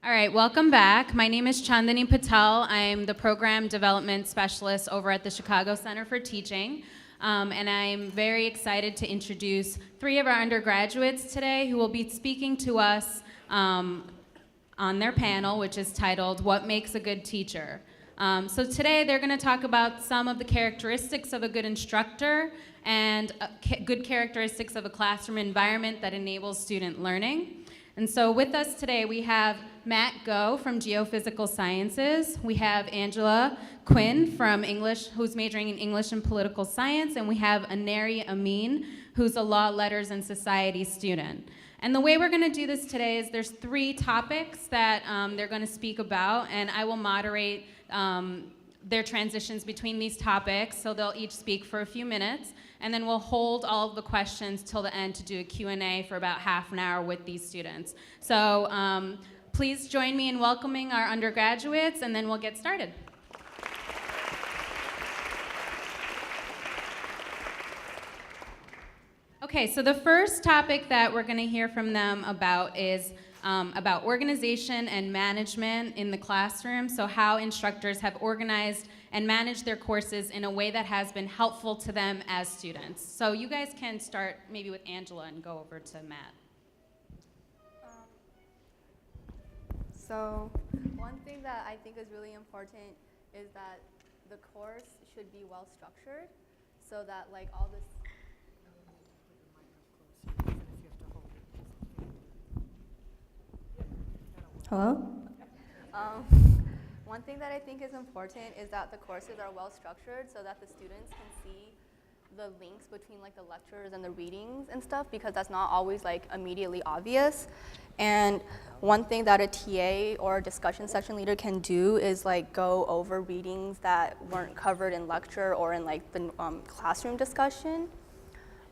All right, welcome back. My name is Chandani Patel. I'm the Program Development Specialist over at the Chicago Center for Teaching. And I'm very excited to introduce 3 of our undergraduates today who will be speaking to us on their panel, which is titled, What Makes a Good Teacher? So today they're going to talk about some of the characteristics of a good instructor and good characteristics of a classroom environment that enables student learning. And so with us today we have Matt Go from Geophysical Sciences. We have Angela Quinn from English, who's majoring in English and Political Science, and we have Aneri Amin, who's a Law, Letters, and Society student. And the way we're going to do this today is there's 3 topics that they're going to speak about, and I will moderate their transitions between these topics, so they'll each speak for a few minutes, and then we'll hold all of the questions till the end to do a Q&A for about half an hour with these students. So please join me in welcoming our undergraduates, and then we'll get started. Okay, so the first topic that we're going to hear from them about is about organization and management in the classroom, so how instructors have organized and managed their courses in a way that has been helpful to them as students. So you guys can start maybe with Angela and go over to Matt. So one thing that I think is really important is that the course should be well structured so that like all this. Hello? One thing that I think is important is that the courses are well structured so that the students can see the links between like the lectures and the readings and stuff, because that's not always like immediately obvious. And one thing that a TA or a discussion section leader can do is like go over readings that weren't covered in lecture or in like the classroom discussion,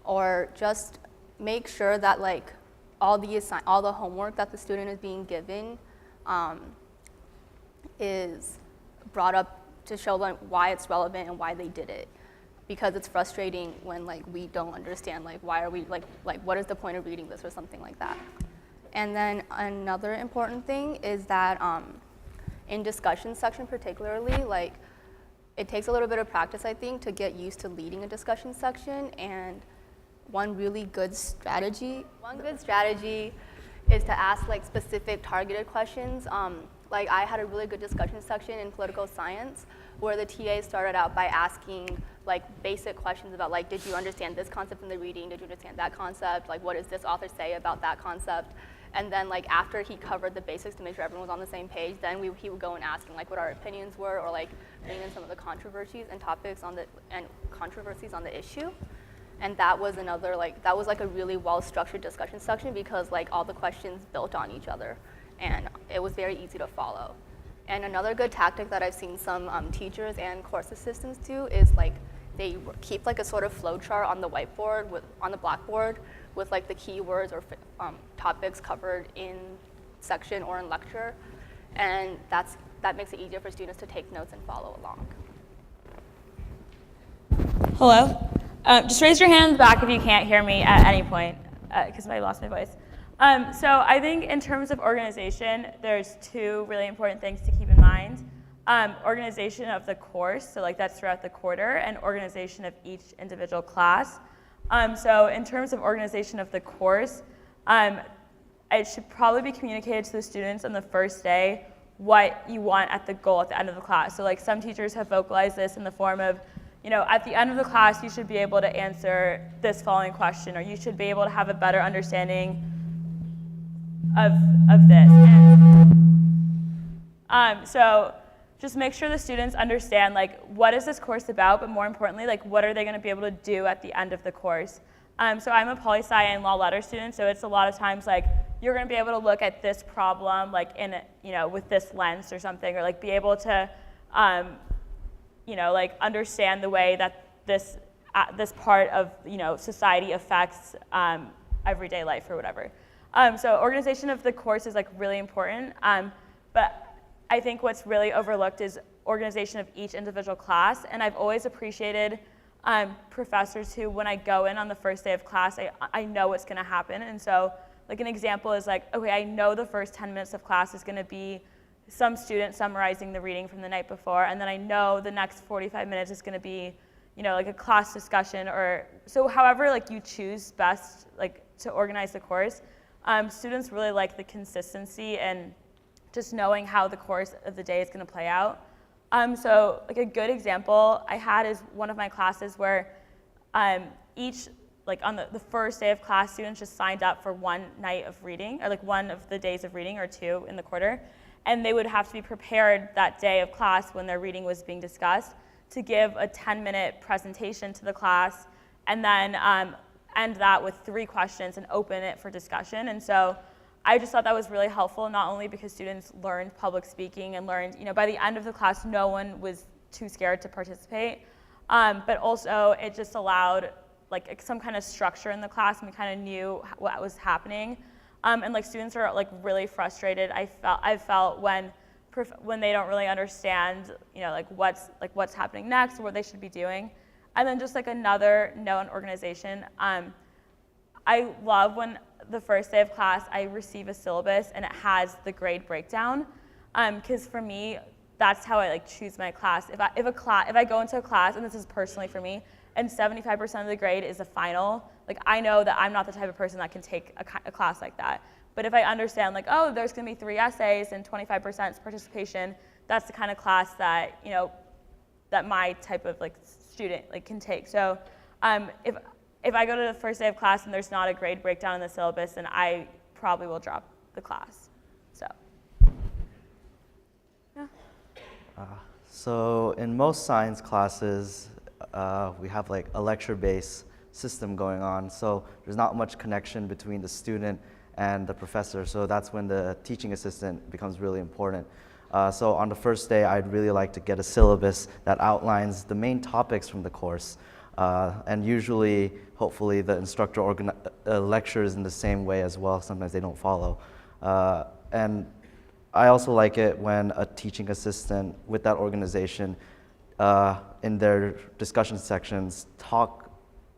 or just make sure that like all the homework that the student is being given is brought up to show them why it's relevant and why they did it. Because it's frustrating when like we don't understand like why are we like what is the point of reading this or something like that. And then another important thing is that in discussion section particularly, like it takes a little bit of practice, I think, to get used to leading a discussion section. And one good strategy is to ask like specific targeted questions. Like I had a really good discussion section in political science where the TA started out by asking like basic questions about like, did you understand this concept in the reading? Did you understand that concept? Like, what does this author say about that concept? And then like after he covered the basics to make sure everyone was on the same page, then he would go and ask like what our opinions were, or like bring in some of the controversies and topics and controversies on the issue. And that was like a really well-structured discussion section because like all the questions built on each other, and it was very easy to follow. And another good tactic that I've seen some teachers and course assistants do is like they keep like a sort of flow chart on the whiteboard on the blackboard with like the keywords or topics covered in section or in lecture, and that makes it easier for students to take notes and follow along. Hello. Just raise your hand in the back if you can't hear me at any point, because I lost my voice. So I think in terms of organization, there's 2 really important things to keep in mind. Organization of the course, so like that's throughout the quarter, and organization of each individual class. So in terms of organization of the course, it should probably be communicated to the students on the first day what you want at the goal at the end of the class. So like some teachers have vocalized this in the form of, you know, at the end of the class, you should be able to answer this following question, or you should be able to have a better understanding of this. And, so just make sure the students understand, like, what is this course about, but more importantly, like, what are they going to be able to do at the end of the course? So I'm a poli-sci and law letter student, so it's a lot of times, like, you're going to be able to look at this problem, like, in, you know, with this lens or something, or, like, be able to, you know, like understand the way that this part of, you know, society affects everyday life or whatever. So organization of the course is like really important, but I think what's really overlooked is organization of each individual class. And I've always appreciated professors who, when I go in on the first day of class, I know what's going to happen, and so like an example is like, okay, I know the first 10 minutes of class is going to be some student summarizing the reading from the night before, and then I know the next 45 minutes is going to be, like a class discussion, or so however like you choose best like to organize the course. Students really like the consistency and just knowing how the course of the day is going to play out. So like a good example I had is one of my classes where each, like on the first day of class, students just signed up for one night of reading, or like one of the days of reading, or 2 in the quarter. And they would have to be prepared that day of class when their reading was being discussed to give a 10-minute presentation to the class, and then end that with 3 questions and open it for discussion. And so I just thought that was really helpful, not only because students learned public speaking and learned, by the end of the class, no one was too scared to participate, but also it just allowed like some kind of structure in the class, and we kind of knew what was happening. And like students are like really frustrated. I felt when they don't really understand, like what's happening next or what they should be doing. And then just like another note on organization, I love when the first day of class I receive a syllabus and it has the grade breakdown, because for me that's how I like choose my class. If I go into a class, and this is personally for me, and 75% of the grade is a final, like I know that I'm not the type of person that can take a class like that. But if I understand like, oh, there's going to be 3 essays and 25% is participation, that's the kind of class that that my type of like student like can take. So if I go to the first day of class and there's not a grade breakdown in the syllabus, then I probably will drop the class. So yeah. So in most science classes, we have like a lecture-based system going on, so there's not much connection between the student and the professor, so that's when the teaching assistant becomes really important. So on the first day, I'd really like to get a syllabus that outlines the main topics from the course, and usually, hopefully, the instructor lectures in the same way as well. Sometimes they don't follow. And I also like it when a teaching assistant with that organization in their discussion sections talk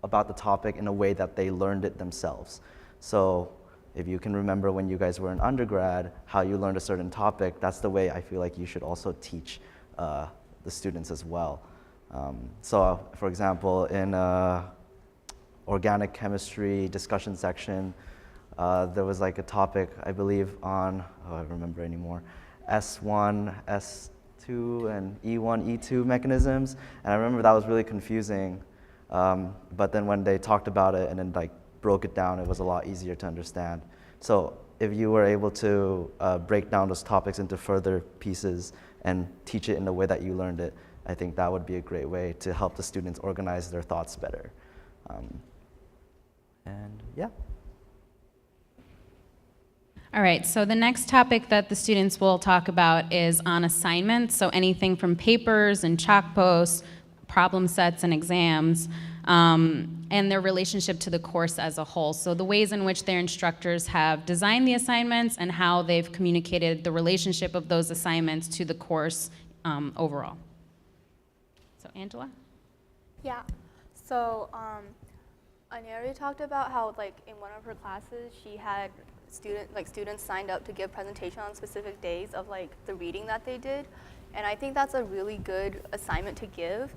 about the topic in a way that they learned it themselves. So if you can remember when you guys were in undergrad, how you learned a certain topic, that's the way I feel like you should also teach the students as well. So for example, in organic chemistry discussion section, there was like a topic, I believe, on, I don't remember anymore, S1, S2, and E1, E2 mechanisms. And I remember that was really confusing. But then when they talked about it and then like broke it down, it was a lot easier to understand. So if you were able to break down those topics into further pieces and teach it in the way that you learned it, I think that would be a great way to help the students organize their thoughts better. And yeah. All right, so the next topic that the students will talk about is on assignments, so anything from papers and chalk posts, problem sets and exams, and their relationship to the course as a whole. So the ways in which their instructors have designed the assignments and how they've communicated the relationship of those assignments to the course overall. So Angela? Yeah. So Aneri talked about how like in one of her classes she had students signed up to give presentation on specific days of like the reading that they did, and I think that's a really good assignment to give,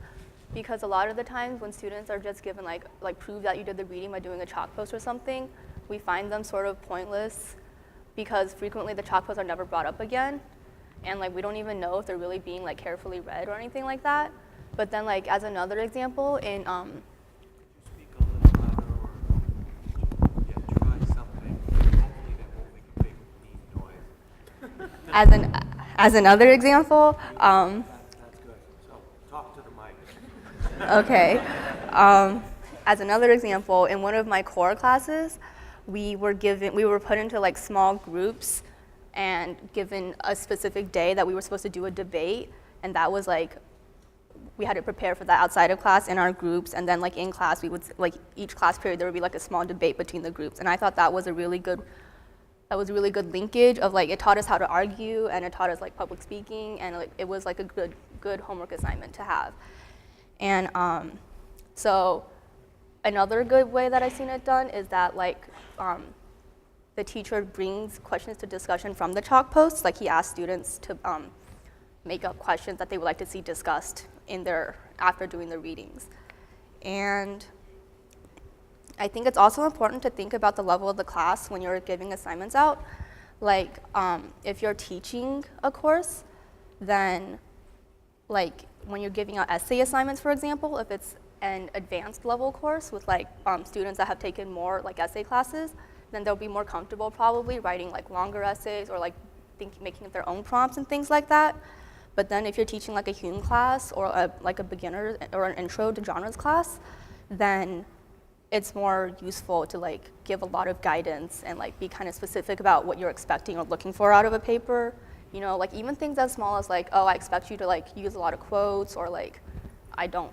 because a lot of the times when students are just given like prove that you did the reading by doing a chalk post or something, we find them sort of pointless because frequently the chalk posts are never brought up again, and like we don't even know if they're really being like carefully read or anything like that. But then like as another example in Speak a little louder, or try something. Hopefully that won't make a big neat noise. as another example, That's good. So talk to the mic. okay. As another example, in one of my core classes, we were put into like small groups and given a specific day that we were supposed to do a debate, and that was like, we had to prepare for that outside of class in our groups, and then like in class we would, like each class period there would be like a small debate between the groups, and I thought that was a really good linkage of like, it taught us how to argue, and it taught us like public speaking, and like it was like a good homework assignment to have. And so another good way that I've seen it done is that like the teacher brings questions to discussion from the chalk posts. Like he asks students to make up questions that they would like to see discussed after doing the readings. And I think it's also important to think about the level of the class when you're giving assignments out. Like if you're teaching a course, then like when you're giving out essay assignments, for example, if it's an advanced level course with like students that have taken more like essay classes, then they'll be more comfortable probably writing like longer essays or like making their own prompts and things like that. But then if you're teaching like a Hume class or like a beginner or an intro to genres class, then it's more useful to like give a lot of guidance and like be kind of specific about what you're expecting or looking for out of a paper. You know, like even things as small as like, oh, I expect you to like use a lot of quotes, or like, I don't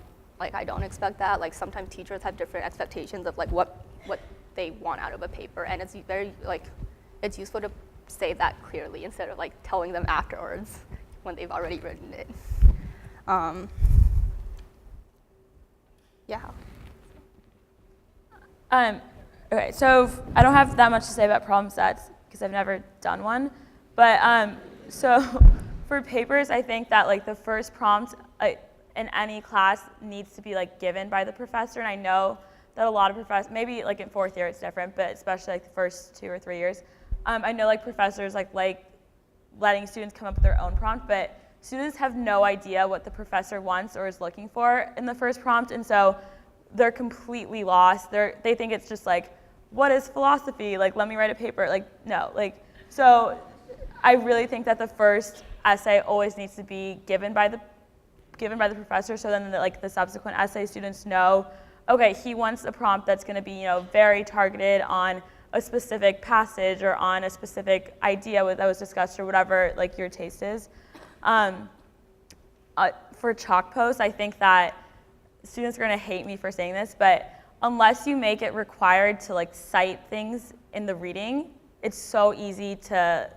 expect that. Like sometimes teachers have different expectations of like what they want out of a paper, and it's very like, it's useful to say that clearly instead of like telling them afterwards when they've already written it. Yeah. Okay, so I don't have that much to say about problem sets because I've never done one, but so for papers, I think that like the first prompt in any class needs to be like given by the professor, and I know that a lot of professors, maybe like in fourth year it's different, but especially like the first 2 or 3 years, I know like professors like letting students come up with their own prompt, but students have no idea what the professor wants or is looking for in the first prompt, and so they're completely lost. They think it's just like, what is philosophy? Like, let me write a paper. Like, no. Like, so I really think that the first essay always needs to be given by the professor, so then like the subsequent essay students know, okay, he wants a prompt that's going to be, you know, very targeted on a specific passage or on a specific idea that was discussed or whatever like your taste is. For chalk posts, I think that students are going to hate me for saying this, but unless you make it required to like cite things in the reading, it's so easy to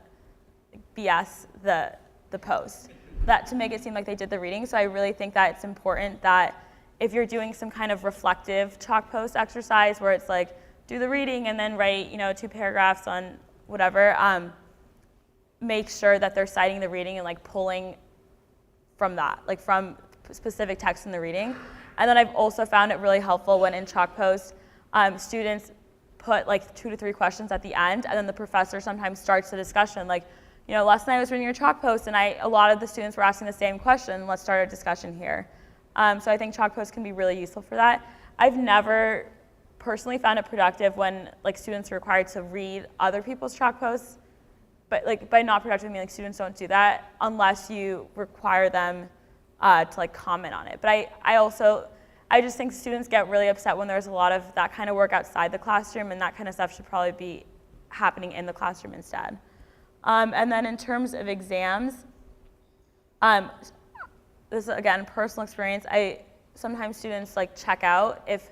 BS the post, that to make it seem like they did the reading. So I really think that it's important that if you're doing some kind of reflective chalk post exercise where it's like do the reading and then write, you know, 2 paragraphs on whatever, make sure that they're citing the reading and like pulling from that, like from specific text in the reading. And then I've also found it really helpful when in chalk posts, students put like 2 to 3 questions at the end, and then the professor sometimes starts the discussion. Like, you know, last night I was reading your chalk post, and a lot of the students were asking the same question. Let's start a discussion here. So I think chalk posts can be really useful for that. I've never personally found it productive when like students are required to read other people's chalk posts, but like by not productive I mean like students don't do that unless you require them to like comment on it. But I just think students get really upset when there's a lot of that kind of work outside the classroom, and that kind of stuff should probably be happening in the classroom instead. And then in terms of exams, this is again personal experience. Sometimes students like check out if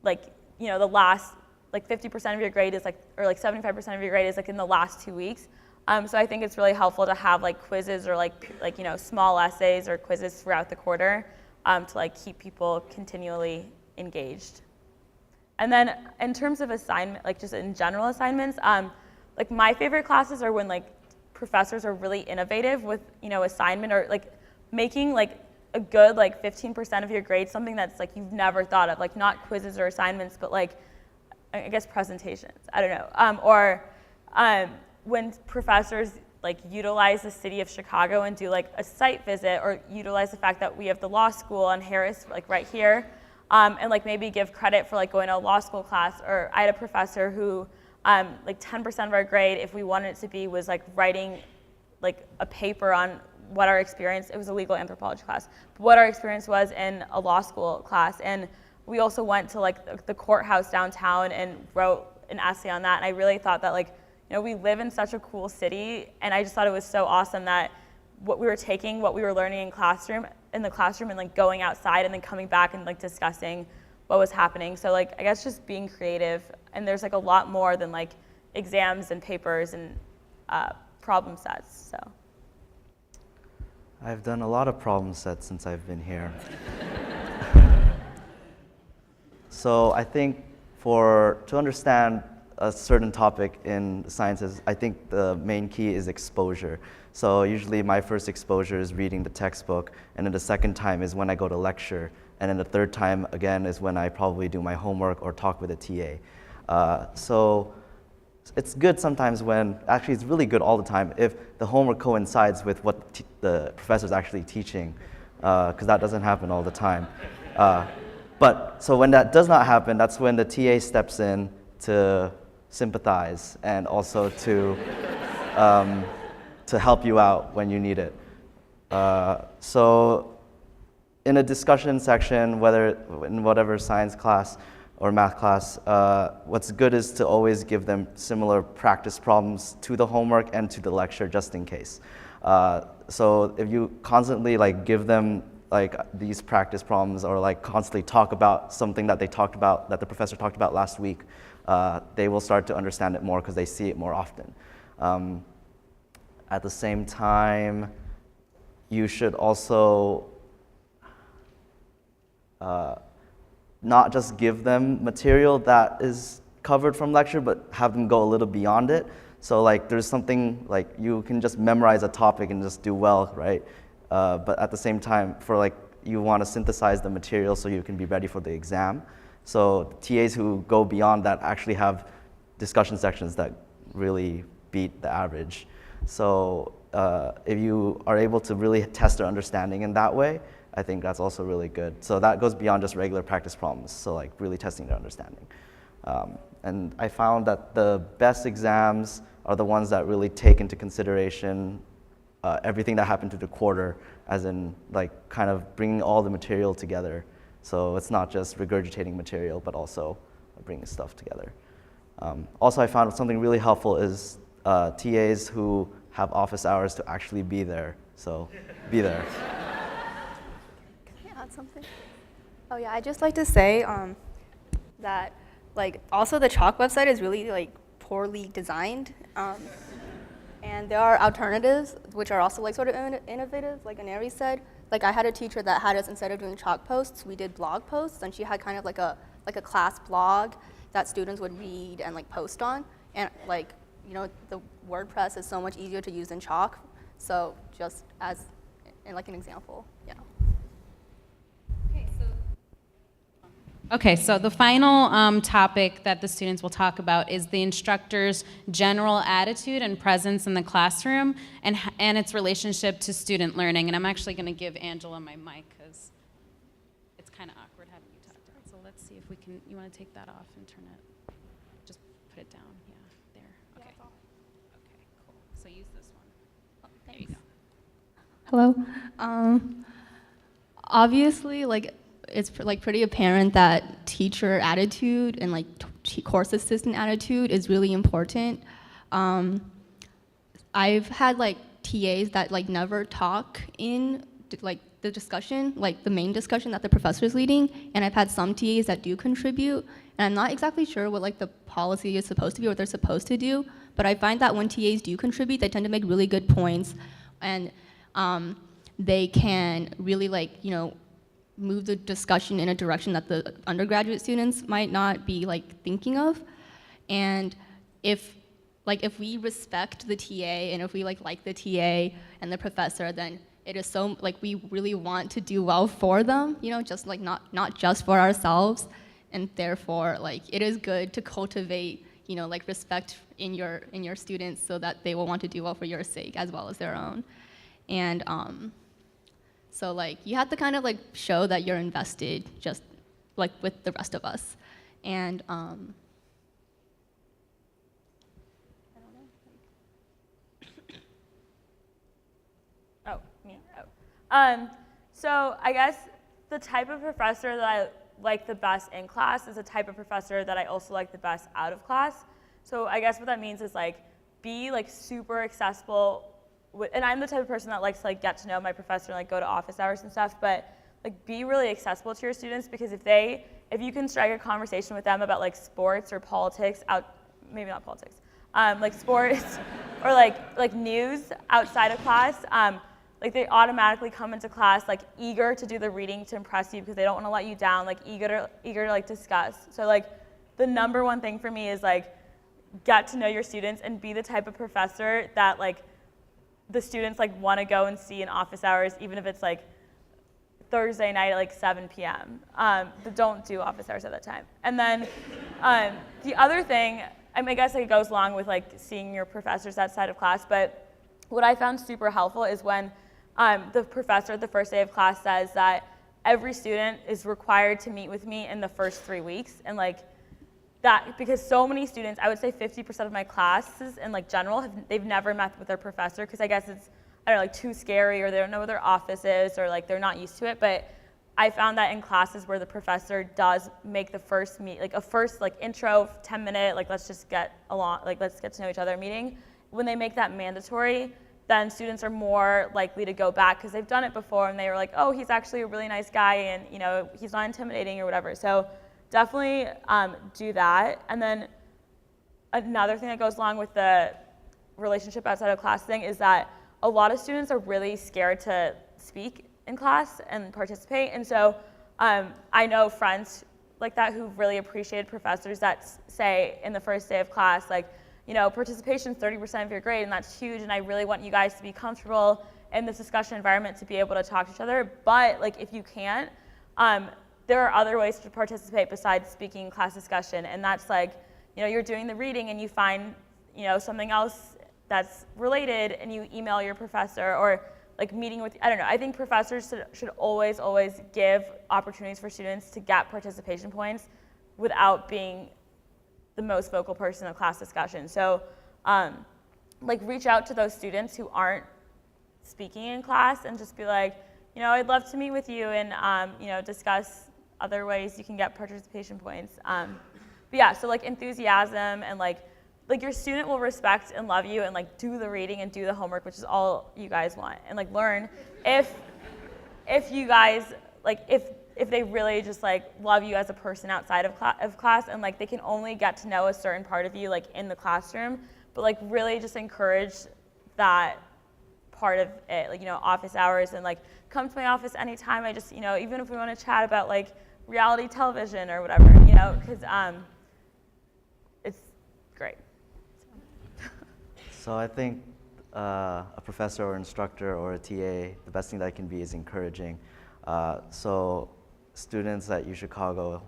like, you know, the last like 50% of your grade is like, or like 75% of your grade is like in the last 2 weeks. So I think it's really helpful to have like quizzes or like you know, small essays or quizzes throughout the quarter to like keep people continually engaged. And then in terms of assignment, like just in general assignments, like my favorite classes are when like professors are really innovative with, you know, assignment or like making like a good like 15% of your grade something that's like you've never thought of, like not quizzes or assignments, but like I guess presentations. I don't know. When professors like utilize the city of Chicago and do like a site visit, or utilize the fact that we have the law school on Harris like right here, and like maybe give credit for like going to a law school class. Or I had a professor who like 10% of our grade, if we wanted it to be, was like writing like a paper on what our experience, it was a legal anthropology class, but what our experience was in a law school class. And we also went to like the courthouse downtown and wrote an essay on that. And I really thought that like, you know, we live in such a cool city, and I just thought it was so awesome that what we were taking, what we were learning in the classroom and like going outside and then coming back and like discussing what was happening. So like, I guess just being creative, and there's like a lot more than like exams and papers and problem sets, so. I've done a lot of problem sets since I've been here. So I think to understand a certain topic in the sciences, I think the main key is exposure. So usually my first exposure is reading the textbook, and then the second time is when I go to lecture, and then the third time again is when I probably do my homework or talk with a TA. So it's good sometimes when, actually it's really good all the time, if the homework coincides with what the professor's actually teaching, because that doesn't happen all the time. But so when that does not happen, that's when the TA steps in to sympathize and also to help you out when you need it. So in a discussion section, whether in whatever science class or math class, what's good is to always give them similar practice problems to the homework and to the lecture just in case. So if you constantly give them these practice problems or constantly talk about something that that the professor talked about last week, they will start to understand it more because they see it more often. At the same time, you should also not just give them material that is covered from lecture, but have them go a little beyond it. So there's something you can just memorize a topic and just do well, right? But at the same time, you want to synthesize the material so you can be ready for the exam. So TAs who go beyond that actually have discussion sections that really beat the average. So if you are able to really test their understanding in that way, I think that's also really good. So that goes beyond just regular practice problems, so really testing their understanding. And I found that the best exams are the ones that really take into consideration everything that happened through the quarter, as in kind of bringing all the material together. So it's not just regurgitating material, but also bringing stuff together. Also, I found something really helpful is TAs who have office hours to actually be there. So be there. Can I add something? Oh yeah, I'd just like to say that also the chalk website is really poorly designed. And there are alternatives which are also sort of innovative, like Aneri said. I had a teacher that had us, instead of doing chalk posts, we did blog posts, and she had kind of like a class blog that students would read and post on. And the WordPress is so much easier to use than chalk. So just as an example, yeah. Okay, so the final topic that the students will talk about is the instructor's general attitude and presence in the classroom and its relationship to student learning. And I'm actually going to give Angela my mic because it's kind of awkward having you talk to her. So let's see if we can, you want to take that off and turn it, just put it down, yeah, there, okay. Okay, cool, so use this one. Oh, there you go. Hello. Obviously, it's pretty apparent that teacher attitude and course assistant attitude is really important. I've had TAs that never talk in the discussion, the main discussion that the professor is leading, and I've had some TAs that do contribute, and I'm not exactly sure what the policy is supposed to be or what they're supposed to do, but I find that when TAs do contribute, they tend to make really good points, and they can really move the discussion in a direction that the undergraduate students might not be thinking of. And if we respect the TA and if we like the TA and the professor, then it is so we really want to do well for them, just not just for ourselves. And therefore it is good to cultivate respect in your students so that they will want to do well for your sake as well as their own. And so you have to kind of show that you're invested just with the rest of us. And I don't know. Oh, me. Oh. So I guess the type of professor that I like the best in class is a type of professor that I also like the best out of class. So I guess what that means is be super accessible. And I'm the type of person that likes to get to know my professor and go to office hours and stuff, but be really accessible to your students, because if you can strike a conversation with them about sports or politics, maybe not politics, sports or news outside of class, they automatically come into class eager to do the reading to impress you because they don't want to let you down, eager to discuss. So the number one thing for me is get to know your students and be the type of professor that like the students like want to go and see in office hours, even if it's like Thursday night at like 7 p.m. But don't do office hours at that time. And then the other thing, I mean, I guess it goes along with like seeing your professors outside of class, but what I found super helpful is when the professor the first day of class says that every student is required to meet with me in the first 3 weeks, and like that, because so many students, I would say 50% of my classes in like general, they've never met with their professor because I guess it's, I don't know, like too scary, or they don't know where their office is, or like they're not used to it. But I found that in classes where the professor does make the first meet, like a first like intro, 10-minute, like let's just get along, like let's get to know each other meeting, when they make that mandatory, then students are more likely to go back because they've done it before and they were like, oh, he's actually a really nice guy and you know he's not intimidating or whatever. So definitely do that. And then another thing that goes along with the relationship outside of class thing is that a lot of students are really scared to speak in class and participate. And so I know friends like that who really appreciated professors that say in the first day of class, like, you know, participation is 30% of your grade, and that's huge, and I really want you guys to be comfortable in this discussion environment to be able to talk to each other. But like, if you can't, there are other ways to participate besides speaking in class discussion, and that's like, you know, you're doing the reading and you find, you know, something else that's related and you email your professor, or like meeting with, I don't know, I think professors should always give opportunities for students to get participation points without being the most vocal person in a class discussion. So like reach out to those students who aren't speaking in class and just be like, you know, I'd love to meet with you and you know, discuss other ways you can get participation points. But yeah, so like enthusiasm and like your student will respect and love you and like do the reading and do the homework, which is all you guys want, and like learn if you guys like if they really just like love you as a person outside of class, and like they can only get to know a certain part of you like in the classroom, but like really just encourage that part of it, like, you know, office hours, and like come to my office anytime. I just, you know, even if we want to chat about like reality television or whatever, you know, because it's great. So I think a professor or instructor or a TA, the best thing that it can be is encouraging. So students at UChicago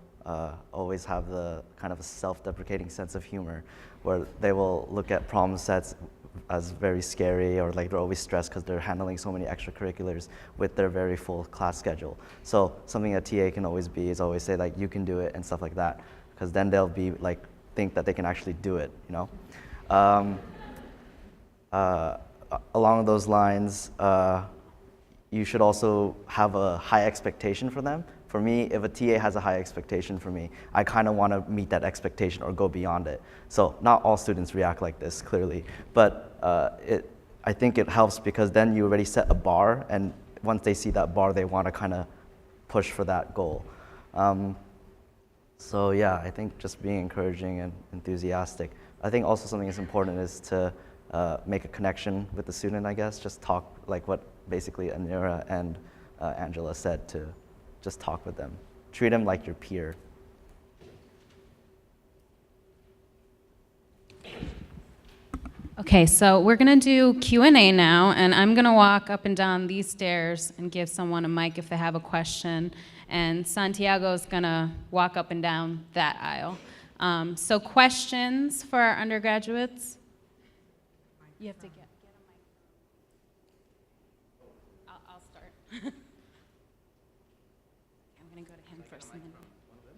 always have the kind of a self-deprecating sense of humor, where they will look at problem sets as very scary, or like they're always stressed because they're handling so many extracurriculars with their very full class schedule. So something a TA can always be is always say like, you can do it and stuff like that, because then they'll be like, think that they can actually do it, you know? Along those lines, you should also have a high expectation for them. For me, if a TA has a high expectation for me, I kind of want to meet that expectation or go beyond it. So not all students react like this, clearly, but I think it helps because then you already set a bar, and once they see that bar, they want to kind of push for that goal. So yeah, I think just being encouraging and enthusiastic. I think also something that's important is to make a connection with the student, I guess. Just talk, like what basically Anira and Angela said, to just talk with them. Treat them like your peer. Okay, so we're gonna do Q&A now, and I'm gonna walk up and down these stairs and give someone a mic if they have a question, and Santiago's gonna walk up and down that aisle. So questions for our undergraduates? You have to get a mic. I'll start. I'm gonna go to him first. And then,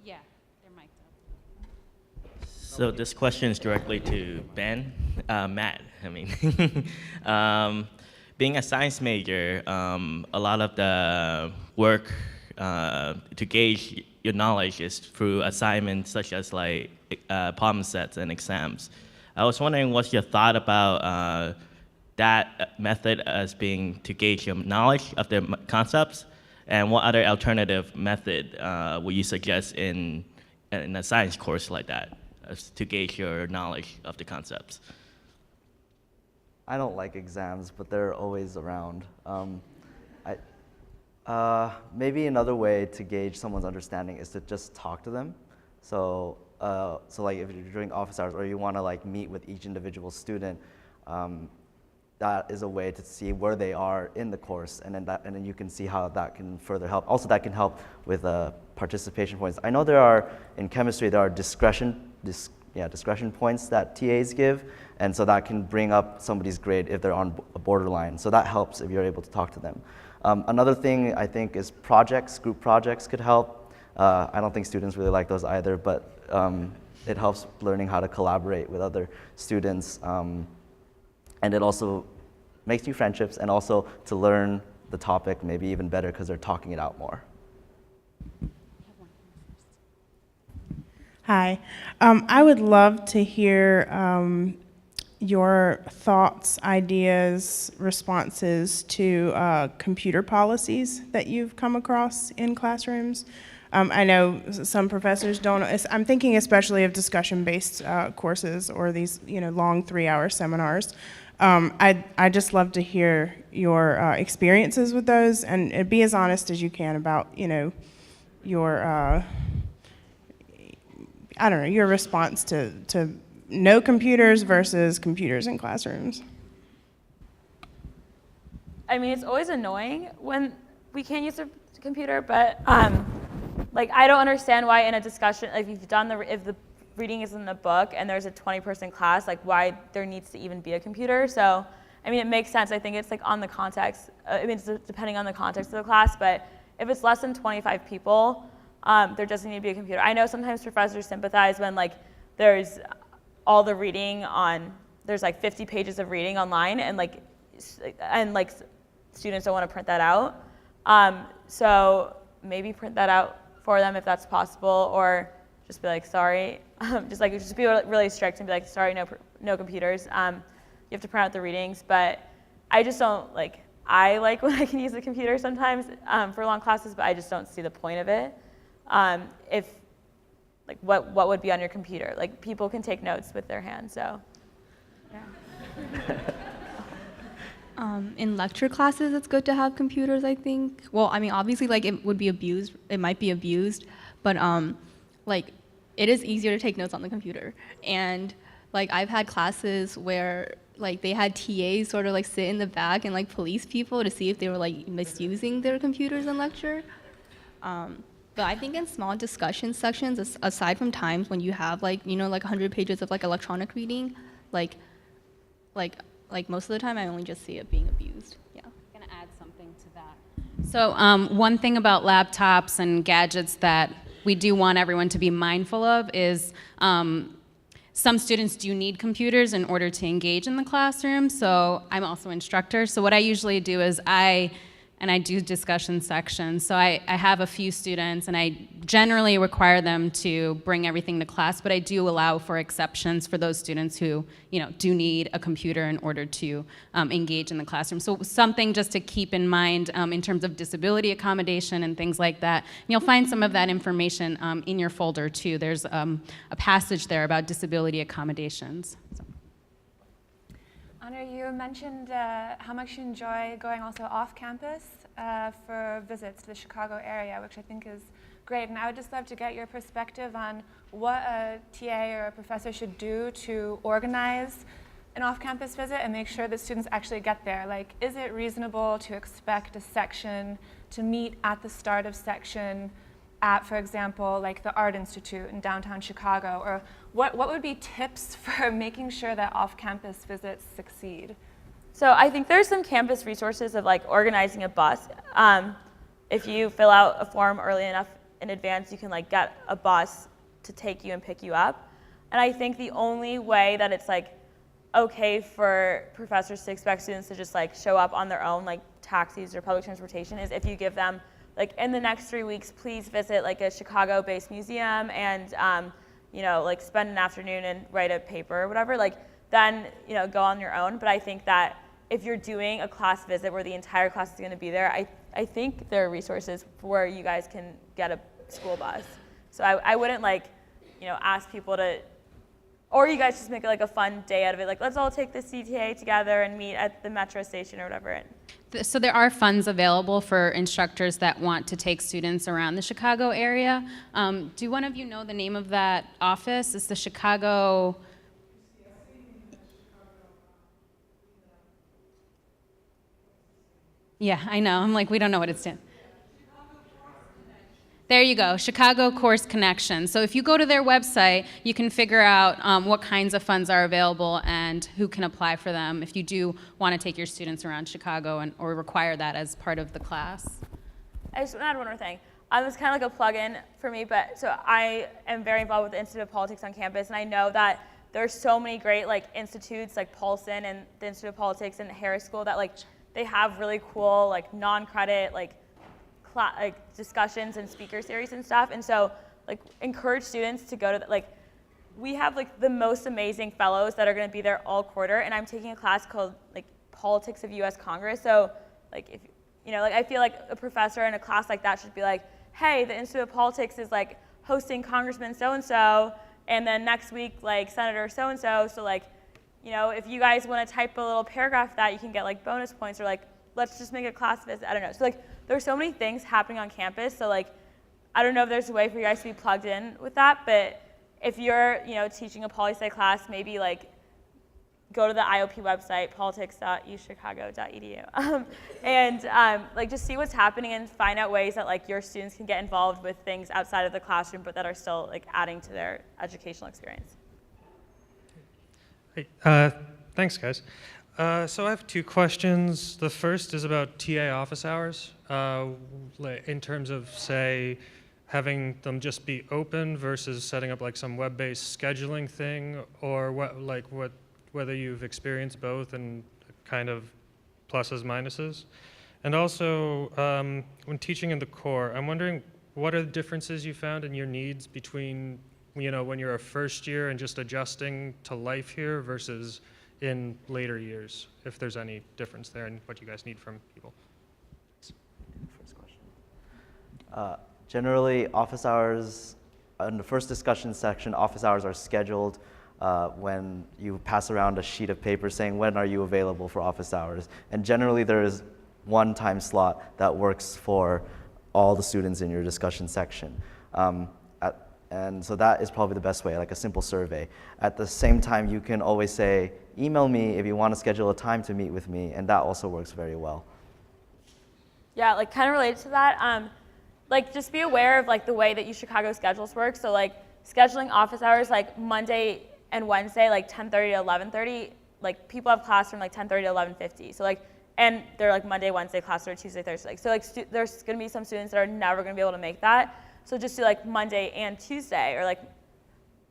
yeah, they're mic'd up. So this question is directly to Matt. I mean, being a science major, a lot of the work to gauge your knowledge is through assignments such as like problem sets and exams. I was wondering what's your thought about that method as being to gauge your knowledge of the concepts, and what other alternative method would you suggest in a science course like that to gauge your knowledge of the concepts? I don't like exams, but they're always around. Maybe another way to gauge someone's understanding is to just talk to them. So so like if you're doing office hours or you want to like meet with each individual student, that is a way to see where they are in the course, and then you can see how that can further help. Also, that can help with participation points. I know in chemistry there are discretion points that TAs give, and so that can bring up somebody's grade if they're on a borderline. So that helps if you're able to talk to them. Another thing I think is projects. Group projects could help. I don't think students really like those either, but it helps learning how to collaborate with other students. And it also makes new friendships, and also to learn the topic maybe even better because they're talking it out more. Hi. I would love to hear your thoughts, ideas, responses to computer policies that you've come across in classrooms. I know some professors don't. I'm thinking especially of discussion-based courses or these, long 3-hour seminars. I'd just love to hear your experiences with those, and be as honest as you can about, your your response to no computers versus computers in classrooms. I mean, it's always annoying when we can't use a computer, but I don't understand why in a discussion, like if the reading is in the book and there's a 20-person class, like why there needs to even be a computer. So, I mean, it makes sense. I think it's like on the context. It's depending on the context of the class, but if it's less than 25 people, there doesn't need to be a computer. I know sometimes professors sympathize when there's all the reading there's 50 pages of reading online, and students don't want to print that out. So maybe print that out for them if that's possible, or just be like, sorry. Just be really strict and be like, sorry, no computers. You have to print out the readings, but I just don't I like when I can use the computer sometimes for long classes, but I just don't see the point of it. What would be on your computer? People can take notes with their hands, so. Yeah. In lecture classes, it's good to have computers, I think. Well, I mean, obviously, it would be abused. It might be abused, but it is easier to take notes on the computer. And I've had classes where they had TAs sort of sit in the back and police people to see if they were misusing their computers in lecture. But I think in small discussion sections, aside from times when you have 100 pages of electronic reading, most of the time I only just see it being abused. Yeah. I'm gonna add something to that. So one thing about laptops and gadgets that we do want everyone to be mindful of is some students do need computers in order to engage in the classroom. So I'm also an instructor. So what I usually do is I do discussion sections. So I have a few students, and I generally require them to bring everything to class, but I do allow for exceptions for those students who, do need a computer in order to engage in the classroom. So something just to keep in mind in terms of disability accommodation and things like that. And you'll find some of that information in your folder too. There's a passage there about disability accommodations. So. Anna, you mentioned how much you enjoy going also off campus for visits to the Chicago area, which I think is great. And I would just love to get your perspective on what a TA or a professor should do to organize an off-campus visit and make sure that students actually get there. Is it reasonable to expect a section to meet at the start of section at, for example, the Art Institute in downtown Chicago? Or what would be tips for making sure that off-campus visits succeed? So I think there's some campus resources of organizing a bus. If you fill out a form early enough in advance, you can get a bus to take you and pick you up. And I think the only way that it's okay for professors to expect students to just show up on their own, taxis or public transportation, is if you give them in the next 3 weeks, please visit a Chicago-based museum and spend an afternoon and write a paper or whatever. Then go on your own. But I think that if you're doing a class visit where the entire class is going to be there, I think there are resources where you guys can get a school bus. So I wouldn't ask people to Or you guys just make it like a fun day out of it. Like, let's all take the CTA together and meet at the metro station or whatever. So there are funds available for instructors that want to take students around the Chicago area. Do one of you know the name of that office? It's the Chicago... Yeah, I know. I'm like, we don't know what it stands. There you go, Chicago Course Connection. So if you go to their website, you can figure out what kinds of funds are available and who can apply for them if you do want to take your students around Chicago or require that as part of the class. I just want to add one more thing. It's kind of like a plug-in for me, but so I am very involved with the Institute of Politics on campus, and I know that there's so many great like institutes like Paulson and the Institute of Politics and Harris School that like they have really cool like non-credit like discussions and speaker series and stuff, and so like encourage students to go to we have like the most amazing fellows that are going to be there all quarter, and I'm taking a class called like Politics of U.S. Congress. So like if you know, like I feel like a professor in a class like that should be like, hey, the Institute of Politics is like hosting Congressman so and so, and then next week like Senator so and so. So like, you know, if you guys want to type a little paragraph that you can get like bonus points, or like let's just make a class visit. I don't know. So like there's so many things happening on campus. So like I don't know if there's a way for you guys to be plugged in with that, but if you're, you know, teaching a poli-sci class, maybe like go to the IOP website, politics.uchicago.edu, and like just see what's happening and find out ways that like your students can get involved with things outside of the classroom, but that are still like adding to their educational experience. Hey, thanks, guys. So I have two questions. The first is about TA office hours, in terms of, say, having them just be open versus setting up like some web-based scheduling thing, or whether you've experienced both and kind of pluses, minuses. And also, when teaching in the core, I'm wondering what are the differences you found in your needs between, you know, when you're a first year and just adjusting to life here versus in later years, if there's any difference there in what you guys need from people. First question. Generally, office hours, in the first discussion section, office hours are scheduled when you pass around a sheet of paper saying, when are you available for office hours? And generally, there is one time slot that works for all the students in your discussion section. And so that is probably the best way, like a simple survey. At the same time, you can always say, email me if you want to schedule a time to meet with me, and that also works very well. Yeah, like kind of related to that, like just be aware of like the way that UChicago schedules work. So like scheduling office hours like Monday and Wednesday, like 10:30 to 11:30, like people have class from like 10:30 to 11:50. So like, and they're like Monday, Wednesday class, or Tuesday, Thursday. So like there's gonna be some students that are never gonna be able to make that. So just do like Monday and Tuesday, or like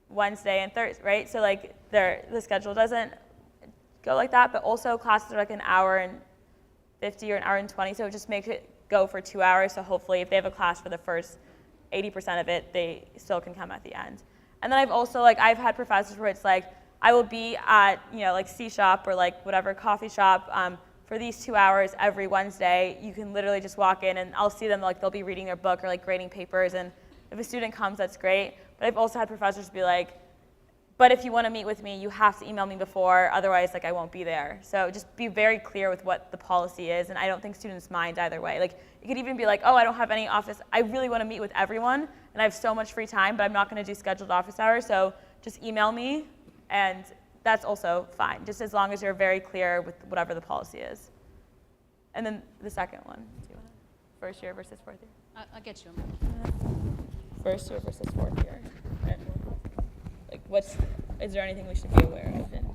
Wednesday and Thursday, right? So like the schedule doesn't go like that, but also classes are like an hour and 50 or an hour and 20, so it just makes it go for 2 hours. So hopefully if they have a class for the first 80% of it, they still can come at the end. And then I've also I've had professors where it's like, I will be at, you know, like C Shop or like whatever coffee shop for these 2 hours every Wednesday. You can literally just walk in and I'll see them, like they'll be reading their book or like grading papers, and if a student comes, that's great. But I've also had professors be like, but if you want to meet with me, you have to email me before, otherwise like I won't be there. So just be very clear with what the policy is, and I don't think students mind either way. Like it could even be like, oh, I don't have any office, I really want to meet with everyone, and I have so much free time, but I'm not going to do scheduled office hours, so just email me, and that's also fine, just as long as you're very clear with whatever the policy is. And then the second one, do you want to? First year versus fourth year? I'll get you. First year versus fourth year. Like is there anything we should be aware of in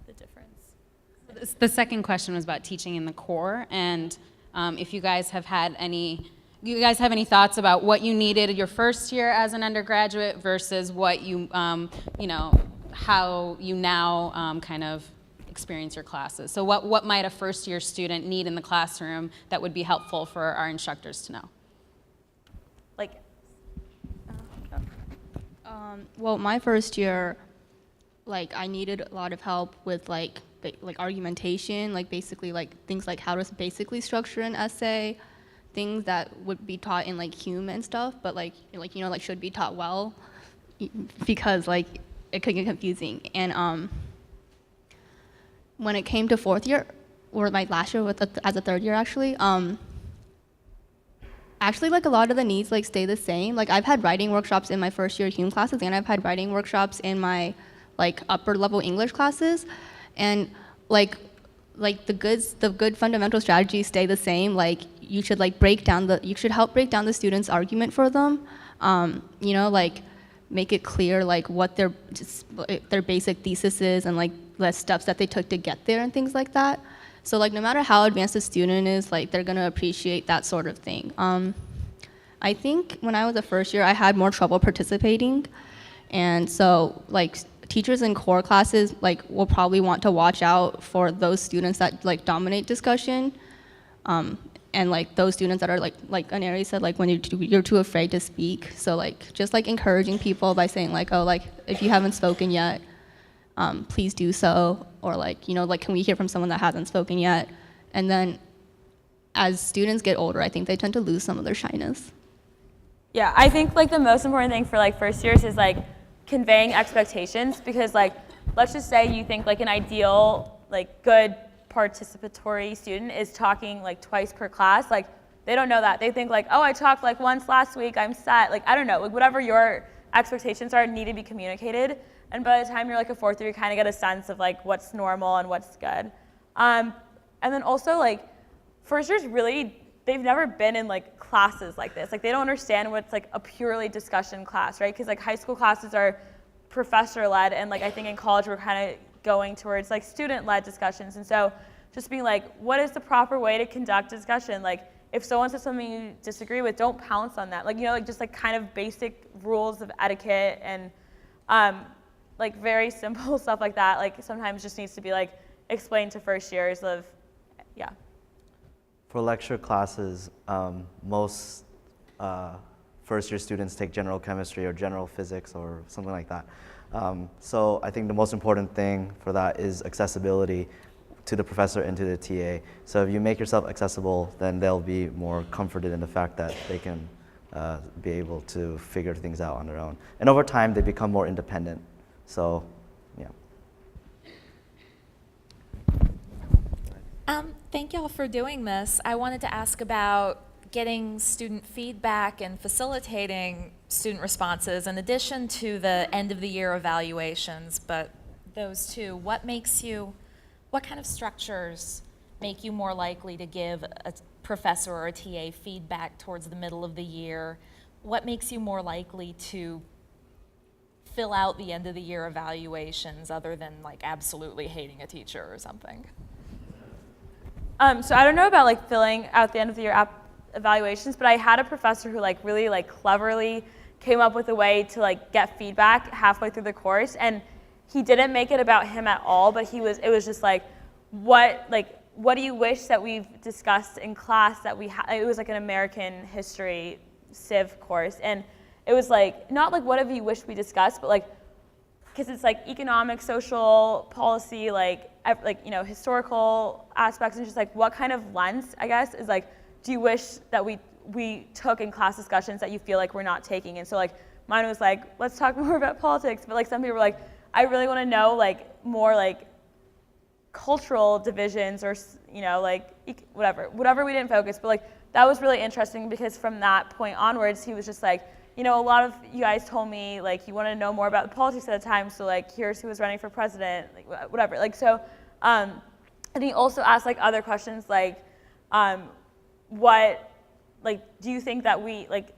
the difference? The second question was about teaching in the core, and if you guys have any thoughts about what you needed your first year as an undergraduate versus what you, you know, how you now kind of experience your classes. So what might a first year student need in the classroom that would be helpful for our instructors to know? Well, my first year, I needed a lot of help with argumentation, basically things like how to basically structure an essay, things that would be taught in Hume and stuff, but should be taught well, because it could get confusing. And when it came to fourth year, or my last year as a third year actually, like a lot of the needs like stay the same. Like I've had writing workshops in my first year human classes, and I've had writing workshops in my like upper level English classes, and like the good fundamental strategies stay the same. Like you should help break down the student's argument for them. Like make it clear like what their basic thesis is, and like the steps that they took to get there and things like that. So like no matter how advanced the student is, like they're gonna appreciate that sort of thing. I think when I was a first year, I had more trouble participating, and so like teachers in core classes like will probably want to watch out for those students that like dominate discussion, and like those students that are like Aneri said, like when you're too afraid to speak. So like just like encouraging people by saying like, oh, like if you haven't spoken yet, please do so, or like can we hear from someone that hasn't spoken yet? And then as students get older, I think they tend to lose some of their shyness. Yeah, I think like the most important thing for like first years is like conveying expectations, because like let's just say you think like an ideal like good participatory student is talking like twice per class. Like they don't know that. They think like, oh, I talked like once last week, I'm set. Like I don't know, like whatever your expectations are need to be communicated. And by the time you're like a fourth year, you kind of get a sense of like what's normal and what's good. And then also like first years really, they've never been in like classes like this. Like they don't understand what's like a purely discussion class, right? Because like high school classes are professor-led, and like I think in college we're kind of going towards like student-led discussions. And so just being like, what is the proper way to conduct discussion? Like if someone says something you disagree with, don't pounce on that. Like, like just like kind of basic rules of etiquette, and like very simple stuff like that. Like sometimes just needs to be like explained to first years of, yeah. For lecture classes, most first year students take general chemistry or general physics or something like that. So I think the most important thing for that is accessibility to the professor and to the TA. So if you make yourself accessible, then they'll be more comforted in the fact that they can be able to figure things out on their own. And over time, they become more independent. So, yeah. Thank y'all for doing this. I wanted to ask about getting student feedback and facilitating student responses in addition to the end of the year evaluations, but those two, what kind of structures make you more likely to give a professor or a TA feedback towards the middle of the year? What makes you more likely to fill out the end of the year evaluations other than like absolutely hating a teacher or something? So I don't know about like filling out the end of the year evaluations, but I had a professor who like really like cleverly came up with a way to like get feedback halfway through the course, and he didn't make it about him at all, but it was just like, what do you wish that we've discussed in class that it was like an American history civ course, and it was like, not like what have you wished we discussed, but like, because it's like economic, social, policy, like historical aspects, and just like what kind of lens, I guess, is like, do you wish that we took in class discussions that you feel like we're not taking? And so like mine was like, let's talk more about politics, but like some people were like, I really want to know like more like cultural divisions, or like whatever we didn't focus, but like that was really interesting, because from that point onwards he was just like, a lot of you guys told me like you want to know more about the politics at the time, so like here's who was running for president, like whatever. Like so, and he also asked like other questions like, what, like, do you think that we like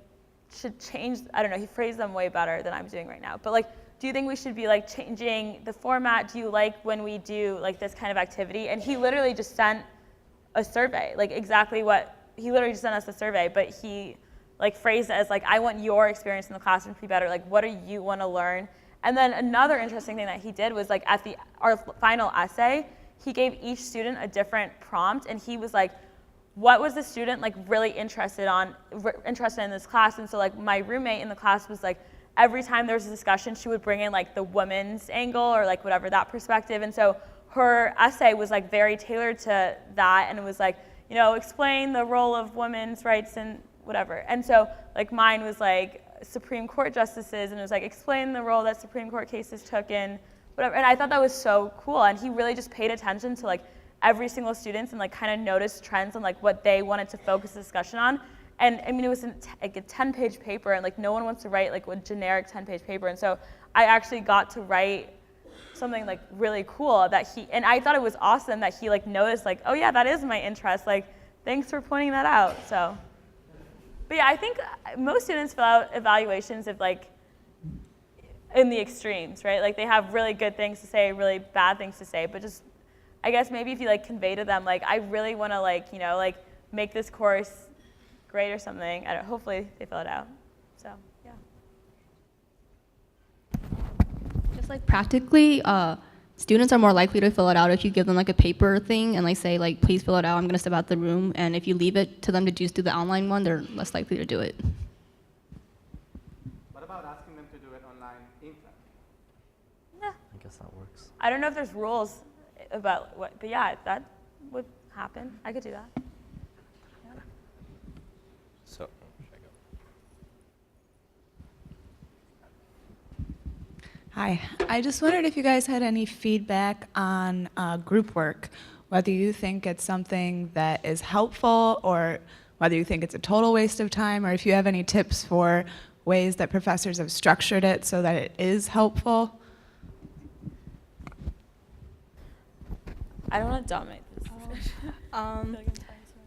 should change? I don't know. He phrased them way better than I'm doing right now. But like, do you think we should be like changing the format? Do you like when we do like this kind of activity? And he literally just sent a survey, like exactly what he literally just sent us a survey, but he like phrased it as like, I want your experience in the classroom to be better. Like, what do you want to learn? And then another interesting thing that he did was like at our final essay, he gave each student a different prompt, and he was like, what was the student like really interested in this class? And so like my roommate in the class was like, every time there was a discussion, she would bring in like the women's angle or like whatever, that perspective. And so her essay was like very tailored to that, and it was like, explain the role of women's rights and whatever. And so like mine was like, Supreme Court justices, and it was like explain the role that Supreme Court cases took in whatever. And I thought that was so cool. And he really just paid attention to like every single student and like kind of noticed trends on like what they wanted to focus the discussion on. And I mean, it was like a 10-page paper, and like no one wants to write like a generic 10-page paper. And so I actually got to write something like really cool that and I thought it was awesome that he like noticed like, oh yeah, that is my interest. Like, thanks for pointing that out. So, but yeah, I think most students fill out evaluations of like in the extremes, right? Like they have really good things to say, really bad things to say, but just, I guess maybe if you like convey to them, like, I really want to like, you know, like make this course great or something. I don't, hopefully they fill it out. So, yeah. Just like practically, students are more likely to fill it out if you give them like a paper thing and like say like, please fill it out, I'm gonna step out the room. And if you leave it to them to just do the online one, they're less likely to do it. What about asking them to do it online in class? Yeah. I guess that works. I don't know if there's rules about what, but yeah, that would happen. I could do that. So, should I go? Hi, I just wondered if you guys had any feedback on group work, whether you think it's something that is helpful or whether you think it's a total waste of time, or if you have any tips for ways that professors have structured it so that it is helpful. I don't want to dominate this.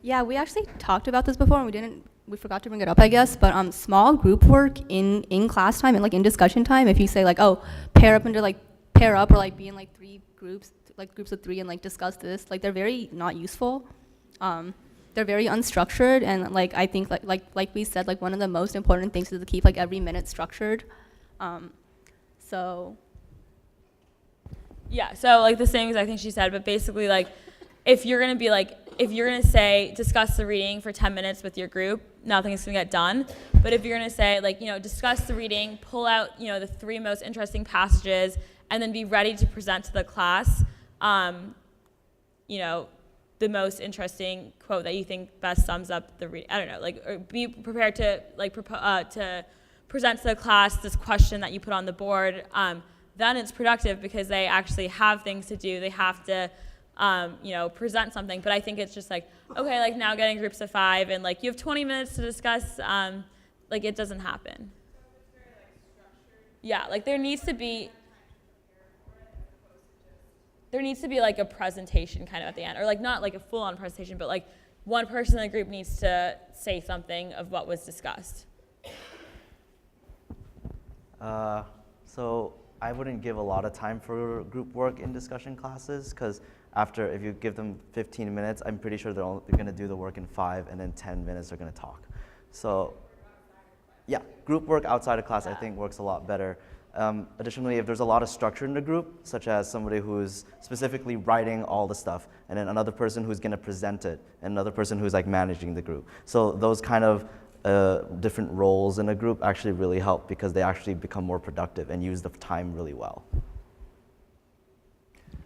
Yeah, we actually talked about this before, and we forgot to bring it up, I guess. But small group work in class time and like in discussion time, if you say like, oh, pair up or like be in like groups of 3 and like discuss this, like they're very not useful. They're very unstructured, and like I think like we said, like one of the most important things is to keep like every minute structured. So. Yeah, so like the same exact thing she said, but basically like if you're gonna say discuss the reading for 10 minutes with your group, nothing's gonna get done. But if you're gonna say like, you know, discuss the reading, pull out, you know, the 3 most interesting passages, and then be ready to present to the class, you know, the most interesting quote that you think best sums up the reading. I don't know, like, or be prepared to like to present to the class this question that you put on the board. Then it's productive because they actually have things to do. They have to, you know, present something. But I think it's just like, okay, like now getting groups of 5 and like you have 20 minutes to discuss, like it doesn't happen. Yeah, like there needs to be like a presentation kind of at the end, or like not like a full-on presentation, but like one person in the group needs to say something of what was discussed. So I wouldn't give a lot of time for group work in discussion classes, because if you give them 15 minutes, I'm pretty sure they're going to do the work in 5, and then 10 minutes they're going to talk. So yeah, group work outside of class I think works a lot better. Additionally, if there's a lot of structure in the group, such as somebody who's specifically writing all the stuff, and then another person who's going to present it, and another person who's like managing the group. So those kind of different roles in a group actually really help, because they actually become more productive and use the time really well.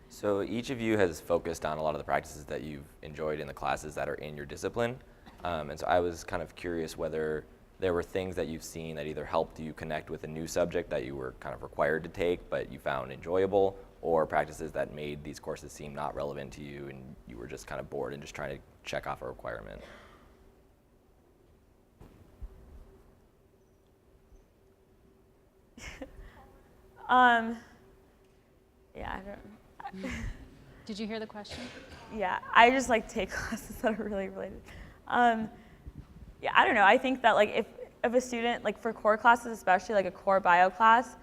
So each of you has focused on a lot of the practices that you've enjoyed in the classes that are in your discipline. And so I was kind of curious whether there were things that you've seen that either helped you connect with a new subject that you were kind of required to take but you found enjoyable, or practices that made these courses seem not relevant to you and you were just kind of bored and just trying to check off a requirement. Yeah, I don't. Did you hear the question? Yeah, I just like take classes that are really related. Yeah, I don't know. I think that like if a student, like for core classes, especially like a core bio class,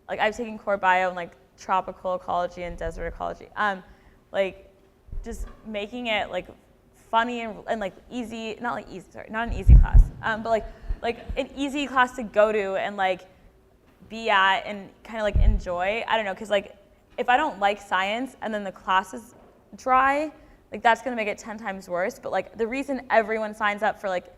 like I've taken core bio and like tropical ecology and desert ecology. Like just making it like funny and like easy, not an easy class, but like an easy class to go to and like be at and kind of like enjoy. I don't know, because like if I don't like science and then the class is dry, like that's gonna make it 10 times worse. But like the reason everyone signs up for like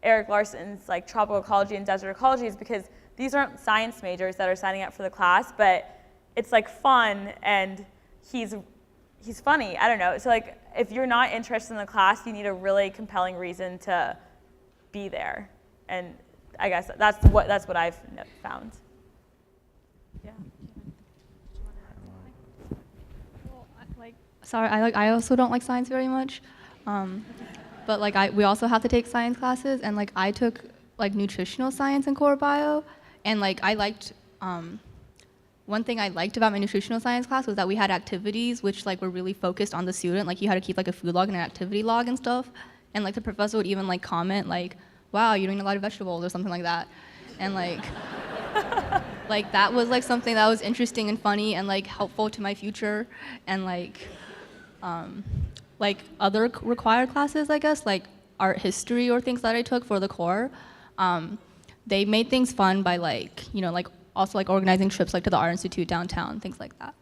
Eric Larson's like tropical ecology and desert ecology is because these aren't science majors that are signing up for the class, but it's like fun and he's funny. I don't know. So like if you're not interested in the class, you need a really compelling reason to be there. And I guess that's what I've found. Yeah. Sorry, I also don't like science very much, but like we also have to take science classes, and like I took like nutritional science and core bio, and like I liked one thing I liked about my nutritional science class was that we had activities which like were really focused on the student. Like you had to keep like a food log and an activity log and stuff, and like the professor would even like comment like, "Wow, you're eating a lot of vegetables" or something like that, and like. Like that was like something that was interesting and funny and like helpful to my future, and like other required classes, I guess, like art history or things that I took for the core, they made things fun by like, you know, like also like organizing trips like to the Art Institute downtown, things like that.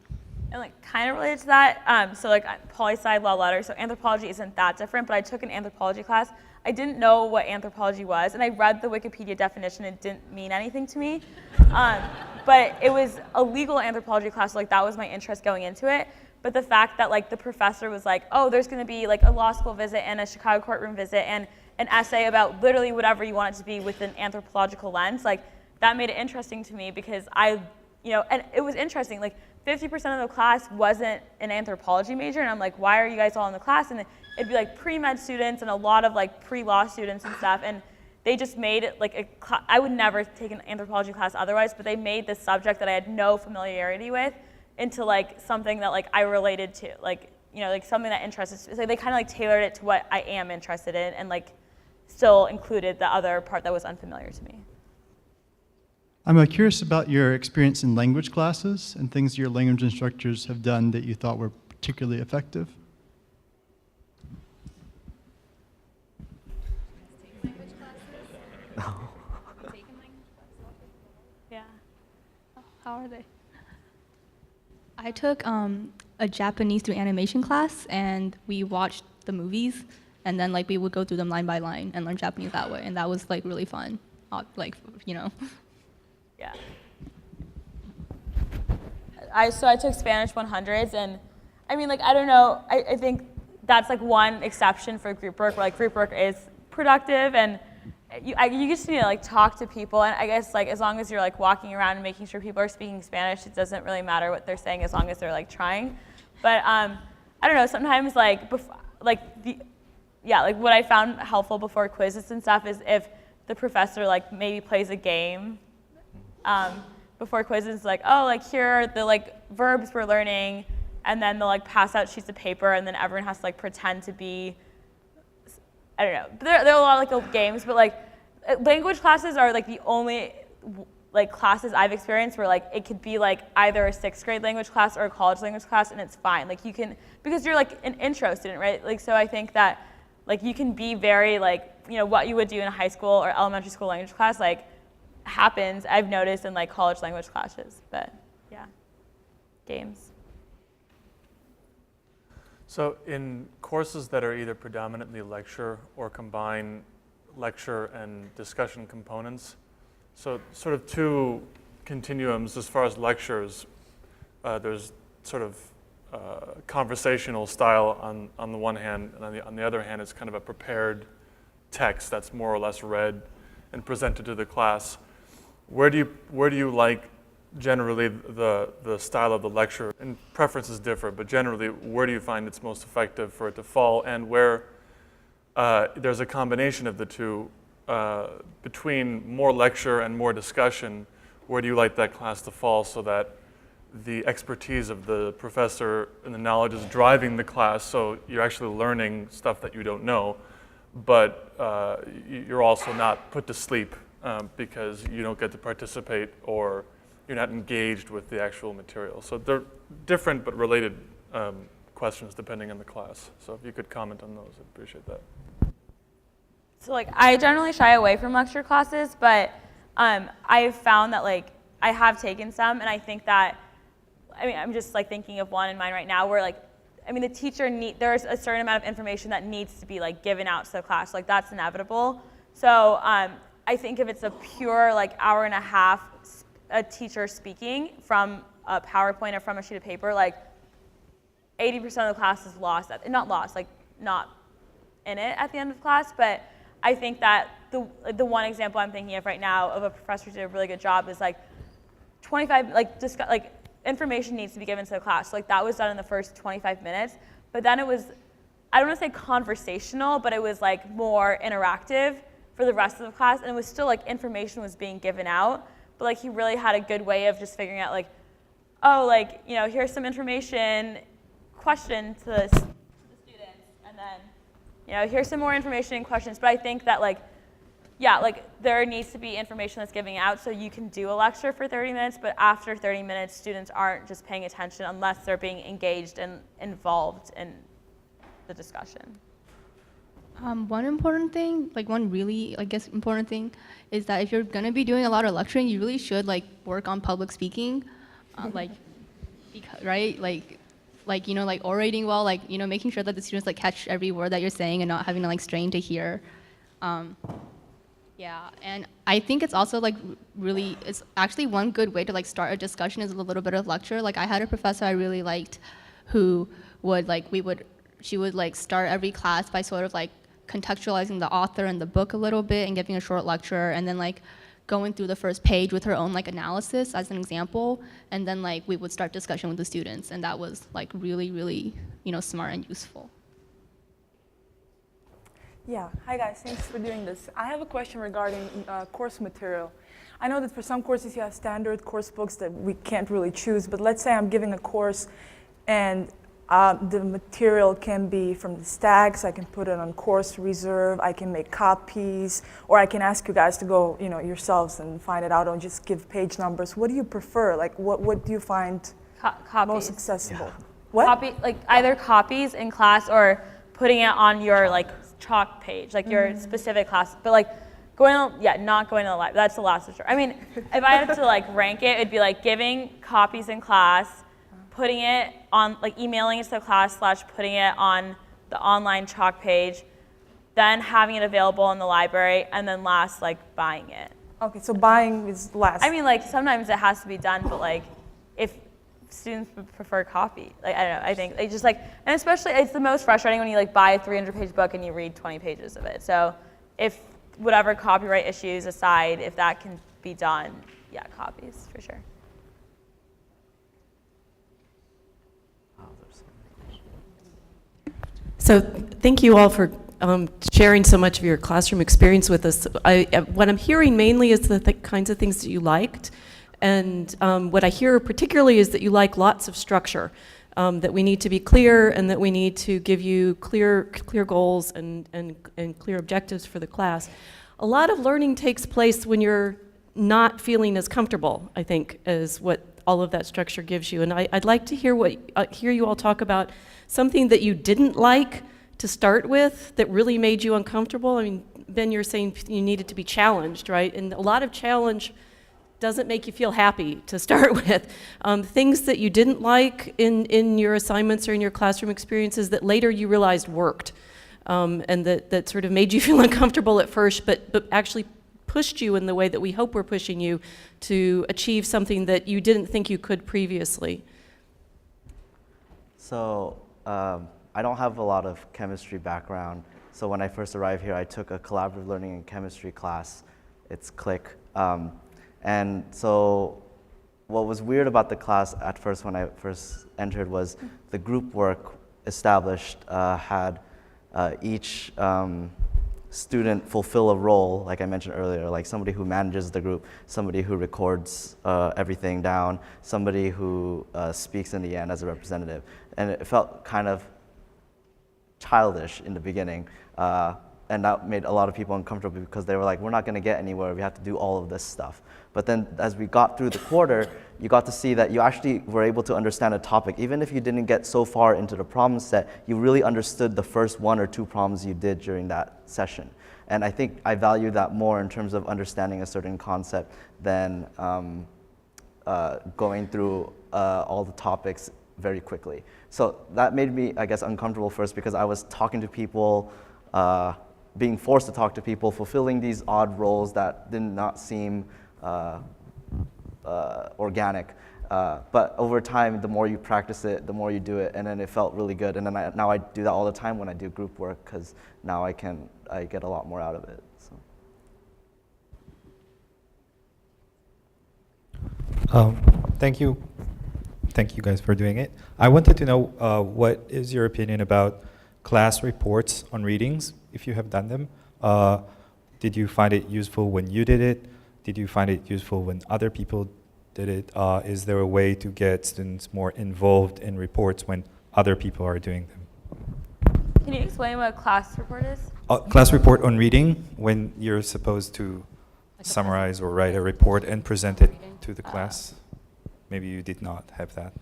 And like kind of related to that, so like poli-sci law letters, so anthropology isn't that different, but I took an anthropology class. I didn't know what anthropology was, and I read the Wikipedia definition. It didn't mean anything to me, but it was a legal anthropology class, so like that was my interest going into it. But the fact that like the professor was like, oh, there's going to be like a law school visit and a Chicago courtroom visit and an essay about literally whatever you want it to be with an anthropological lens, like that made it interesting to me because and it was interesting, like 50% of the class wasn't an anthropology major, and I'm like, why are you guys all in the class? And it'd be like pre-med students and a lot of like pre-law students and stuff, and they just made it like I would never take an anthropology class otherwise, but they made this subject that I had no familiarity with into like something that like I related to, like, you know, like something that interests me. So they kind of like tailored it to what I am interested in and like still included the other part that was unfamiliar to me. I'm curious about your experience in language classes and things your language instructors have done that you thought were particularly effective. Yeah. How are they? I took a Japanese through animation class, and we watched the movies, and then like we would go through them line by line and learn Japanese that way, and that was like really fun. Like, you know. Yeah. I took Spanish 100s, and I mean, like, I don't know, I think that's like one exception for group work, where like group work is productive, and you just need to like talk to people, and I guess like as long as you're like walking around and making sure people are speaking Spanish, it doesn't really matter what they're saying as long as they're like trying. But I don't know, sometimes like what I found helpful before quizzes and stuff is if the professor like maybe plays a game before quizzes, like, oh, like here are the like verbs we're learning, and then they'll like pass out sheets of paper, and then everyone has to like pretend to be, I don't know. There are a lot of like games, but like language classes are like the only like classes I've experienced where like it could be like either a 6th grade language class or a college language class, and it's fine. Like you can, because you're like an intro student, right? Like so I think that like you can be very like, you know, what you would do in a high school or elementary school language class like happens, I've noticed, in like college language classes. But yeah, games. So in courses that are either predominantly lecture or combine lecture and discussion components, so sort of two continuums as far as lectures, there's sort of conversational style on the one hand, and on the other hand, it's kind of a prepared text that's more or less read and presented to the class. Where do you like generally the style of the lecture? And preferences differ, but generally, where do you find it's most effective for it to fall, and where there's a combination of the two, between more lecture and more discussion, where do you like that class to fall so that the expertise of the professor and the knowledge is driving the class, so you're actually learning stuff that you don't know, but you're also not put to sleep because you don't get to participate or you're not engaged with the actual material. So they're different but related questions depending on the class. So if you could comment on those, I'd appreciate that. So like I generally shy away from lecture classes, but I've found that like I have taken some, and I think that, I mean, I'm just like thinking of one in mind right now where like, I mean, the teacher there's a certain amount of information that needs to be like given out to the class, like that's inevitable. So I think if it's a pure like hour and a half a teacher speaking from a PowerPoint or from a sheet of paper, like 80% of the class is lost, not lost, like not in it at the end of class, but I think that the one example I'm thinking of right now of a professor who did a really good job is like 25, like information needs to be given to the class. So like that was done in the first 25 minutes, but then it was, I don't want to say conversational, but it was like more interactive for the rest of the class, and it was still like information was being given out, but like he really had a good way of just figuring out like, oh, like, you know, here's some information, question to the students, and then, you know, here's some more information and questions. But I think that like, yeah, like there needs to be information that's giving out so you can do a lecture for 30 minutes, but after 30 minutes, students aren't just paying attention unless they're being engaged and involved in the discussion. One important thing, like one really, I guess, important thing is that if you're gonna be doing a lot of lecturing, you really should like work on public speaking, like, right? Like, you know, like orating well, like, you know, making sure that the students like catch every word that you're saying and not having to like strain to hear. Yeah, and I think it's also like really, it's actually one good way to like start a discussion is a little bit of lecture. Like I had a professor I really liked who would like, she would like start every class by sort of like contextualizing the author and the book a little bit and giving a short lecture, and then like going through the first page with her own like analysis as an example, and then like we would start discussion with the students, and that was like really, really, you know, smart and useful. Yeah, hi guys, thanks for doing this. I have a question regarding course material. I know that for some courses you have standard course books that we can't really choose, but let's say I'm giving a course and the material can be from the stacks. I can put it on course reserve, I can make copies, or I can ask you guys to go, you know, yourselves and find it out and just give page numbers. What do you prefer? Like what do you find most accessible? Yeah. What? Like either copies in class or putting it on your like chalk page, like your specific class, but like not going to the library. That's the last resort. I mean, if I had to like rank it, it'd be like giving copies in class, putting it on, like emailing it to the class / putting it on the online chalk page, then having it available in the library, and then last, like buying it. Okay, so buying is last. I mean, like sometimes it has to be done, but like if students prefer copy, like I don't know, I think they just like, and especially it's the most frustrating when you like buy a 300-page book and you read 20 pages of it. So if whatever copyright issues aside, if that can be done, yeah, copies for sure. So thank you all for sharing so much of your classroom experience with us. What I'm hearing mainly is the kinds of things that you liked. And what I hear particularly is that you like lots of structure, that we need to be clear and that we need to give you clear goals and clear objectives for the class. A lot of learning takes place when you're not feeling as comfortable, I think, as what all of that structure gives you. And I'd like to hear you all talk about something that you didn't like to start with that really made you uncomfortable. I mean, Ben, you're saying you needed to be challenged, right? And a lot of challenge doesn't make you feel happy to start with. Things that you didn't like in your assignments or in your classroom experiences that later you realized worked, and that sort of made you feel uncomfortable at first, but actually pushed you in the way that we hope we're pushing you to achieve something that you didn't think you could previously. So I don't have a lot of chemistry background. So when I first arrived here, I took a collaborative learning and chemistry class. It's CLIC. And so what was weird about the class at first when I first entered was the group work established had each student fulfill a role, like I mentioned earlier, like somebody who manages the group, somebody who records everything down, somebody who speaks in the end as a representative. And it felt kind of childish in the beginning. And that made a lot of people uncomfortable because they were like, we're not going to get anywhere. We have to do all of this stuff. But then as we got through the quarter, you got to see that you actually were able to understand a topic. Even if you didn't get so far into the problem set, you really understood the first 1 or 2 problems you did during that session. And I think I value that more in terms of understanding a certain concept than going through all the topics very quickly. So that made me, I guess, uncomfortable first because I was talking to people, being forced to talk to people, fulfilling these odd roles that did not seem organic. But over time, the more you practice it, the more you do it, and then it felt really good. And then now I do that all the time when I do group work because now I get a lot more out of it. So. Thank you. Thank you guys for doing it. I wanted to know what is your opinion about class reports on readings, if you have done them. Did you find it useful when you did it? Did you find it useful when other people did it? Is there a way to get students more involved in reports when other people are doing them? Can you explain what a class report is? Class report on reading, when you're supposed to summarize or write a report and present it to the class. Maybe you did not have that.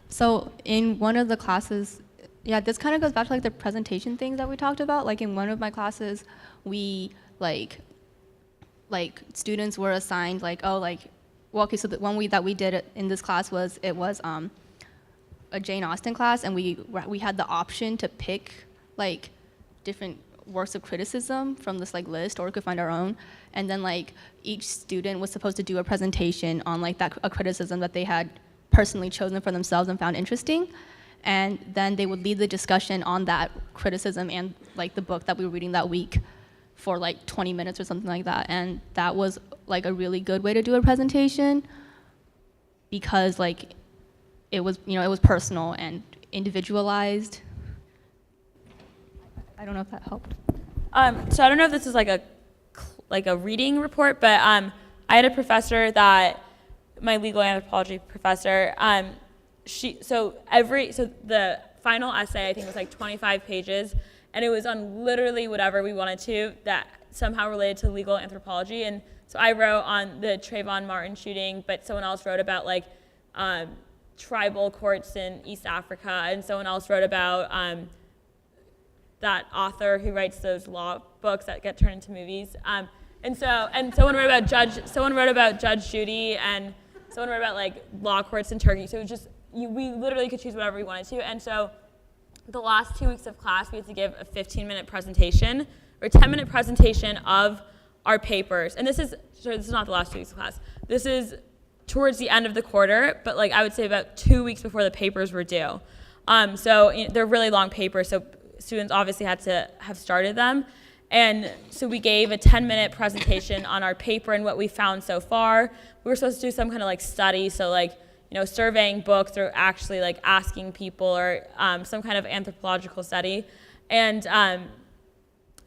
So in one of the classes, yeah, this kind of goes back to like the presentation things that we talked about. Like in one of my classes, we like students were assigned like, okay, so the one that we did in this class was a Jane Austen class, and we had the option to pick like different works of criticism from this like list, or we could find our own. And then like each student was supposed to do a presentation on like a criticism that they had personally chosen for themselves and found interesting. And then they would lead the discussion on that criticism and like the book that we were reading that week for like 20 minutes or something like that. And that was like a really good way to do a presentation, because like it was personal and individualized. I don't know if that helped. So I don't know if this is like a reading report, but I had a professor that, my legal anthropology professor, so the final essay I think was like 25 pages, and it was on literally whatever we wanted to that somehow related to legal anthropology. And so I wrote on the Trayvon Martin shooting, but someone else wrote about like tribal courts in East Africa, and someone else wrote about that author who writes those law books that get turned into movies. And someone wrote about Judge Judy, and someone wrote about like law courts in Turkey. So it was just, we literally could choose whatever we wanted to. And so the last 2 weeks of class, we had to give a 15-minute presentation or 10-minute presentation of our papers. And this is not the last 2 weeks of class. This is towards the end of the quarter, but like I would say about 2 weeks before the papers were due. So they're really long papers, so students obviously had to have started them. And so we gave a 10-minute presentation on our paper and what we found so far. We were supposed to do some kind of like study, so like, surveying books or actually like asking people, or some kind of anthropological study. And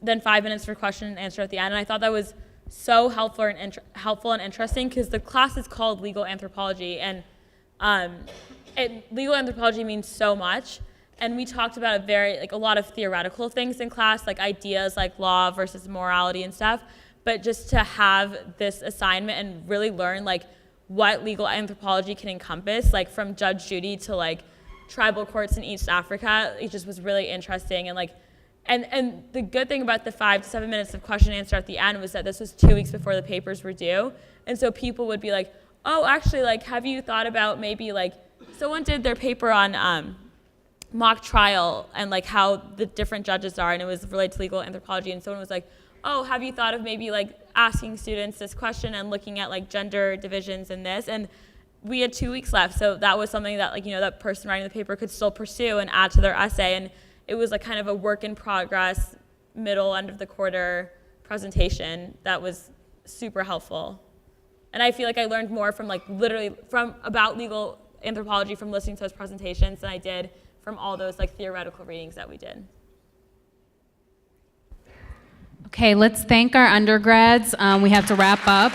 then 5 minutes for question and answer at the end. And I thought that was so helpful and interesting, because the class is called legal anthropology, and legal anthropology means so much. And we talked about a lot of theoretical things in class, like ideas like law versus morality and stuff. But just to have this assignment and really learn like what legal anthropology can encompass, like from Judge Judy to like tribal courts in East Africa, it just was really interesting. And like, and the good thing about the 5 to 7 minutes of question and answer at the end was that this was 2 weeks before the papers were due. And so people would be like, oh, actually, like, have you thought about maybe like, someone did their paper on mock trial and like how the different judges are, and it was related to legal anthropology, and someone was like, oh, have you thought of maybe like asking students this question and looking at like gender divisions in this? And we had 2 weeks left, so that was something that like, that person writing the paper could still pursue and add to their essay. And it was like kind of a work in progress, middle, end of the quarter presentation that was super helpful. And I feel like I learned more from like literally about legal anthropology from listening to those presentations than I did from all those like theoretical readings that we did. Okay, let's thank our undergrads. We have to wrap up.